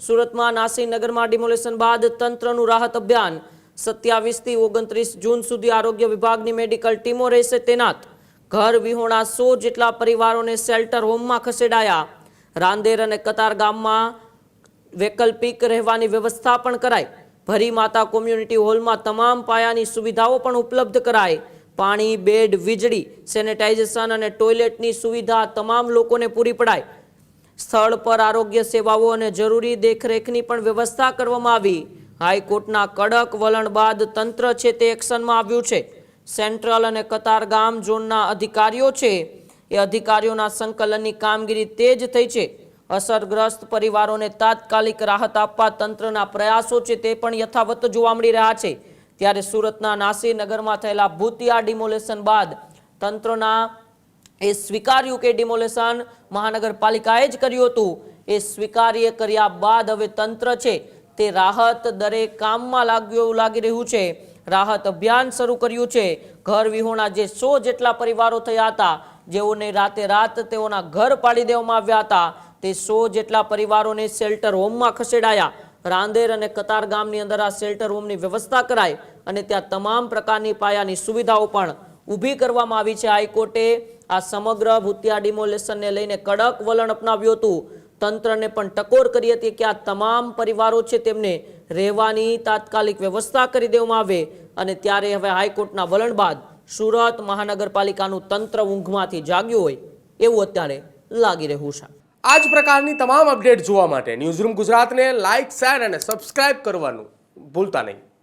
સુરતમાં નાસીનગરમાં ડિમોલેશન બાદ તંત્રનું રાહત અભિયાન 27 થી 29 જૂન સુધી આરોગ્ય વિભાગની મેડિકલ ટીમો રહેશે તૈનાત। ઘર વિહોણા 100 જેટલા પરિવારોને શેલ્ટર હોમમાં ખસેડાયા। રાંદેર અને કતાર ગામમાં વૈકલ્પિક રહેવાની વ્યવસ્થા પણ કરાઈ। ભરી માતા કોમ્યુનિટી હોલમાં તમામ પાયાની સુવિધાઓ પણ ઉપલબ્ધ કરાઈ। પાણી, બેડ, વીજળી, સેનેટાઇઝેશન અને ટોયલેટની સુવિધા તમામ લોકોને પૂરી પડાઈ। સ્થળ પર આરોગ્ય સેવાઓ અને જરૂરી દેખરેખની પણ વ્યવસ્થા કરવામાં આવી। હાઈકોર્ટના કડક વલણ બાદ તંત્ર છે તે એક્શનમાં આવ્યું છે। સેન્ટ્રલ અને કતાર ગામ ઝોનના અધિકારીઓ છે એ અધિકારીઓના સંકલનની કામગીરી તેજ થઈ છે। અસરગ્રસ્ત પરિવારોને તાત્કાલિક રાહત આપવા તંત્રના પ્રયાસો છે તે પણ યથાવત જોવા મળી રહ્યા છે। ત્યારે સુરતના નાસીનગરમાં થયેલા ભૂતિયા ડિમોલેશન બાદ તંત્રના એ સ્વીકાર્યું કે ડિમોલેશન મહાનગરપાલિકાએ જ કર્યું હતું। એ સ્વીકાર્ય કર્યા બાદ હવે તંત્ર છે તે રાહત દરેક કામમાં લાગી રહ્યું છે। રાહત અભિયાન શરૂ કર્યું છે। ઘર વિહોણા જે 100 જેટલા પરિવારો થયા હતા જેઓને રાત તેઓના ઘર પાડી દેવામાં આવ્યા હતા તે 100 જેટલા પરિવારોને શેલ્ટર હોમમાં ખસેડાયા। રાંદેર અને કતાર ગામની અંદર આ શેલ્ટર હોમની વ્યવસ્થા કરાઈ અને ત્યાં તમામ પ્રકારની પાયાની સુવિધાઓ પણ ઊભી કરવામાં આવી છે। હાઈકોર્ટે આ સમગ્ર ભૂતિયા ડિમોલેશનને લઈને કડક વલણ અપનાવ્યું હતું। તંત્રને પણ ટકોર કરી હતી કે આ તમામ પરિવારો છે તેમને રહેવાની તાત્કાલિક વ્યવસ્થા કરી દેવામાં આવે। અને ત્યારે હવે હાઈકોર્ટના વલણ બાદ સુરત મહાનગરપાલિકાનું તંત્ર ઊંઘમાંથી જાગ્યું હોય એવું અત્યારે લાગી રહ્યું છે। આ જ પ્રકારની તમામ અપડેટ જોવા માટે ન્યૂઝરૂમ ગુજરાતને લાઇક, શેર અને સબસ્ક્રાઇબ કરવાનું ભૂલતા નહીં।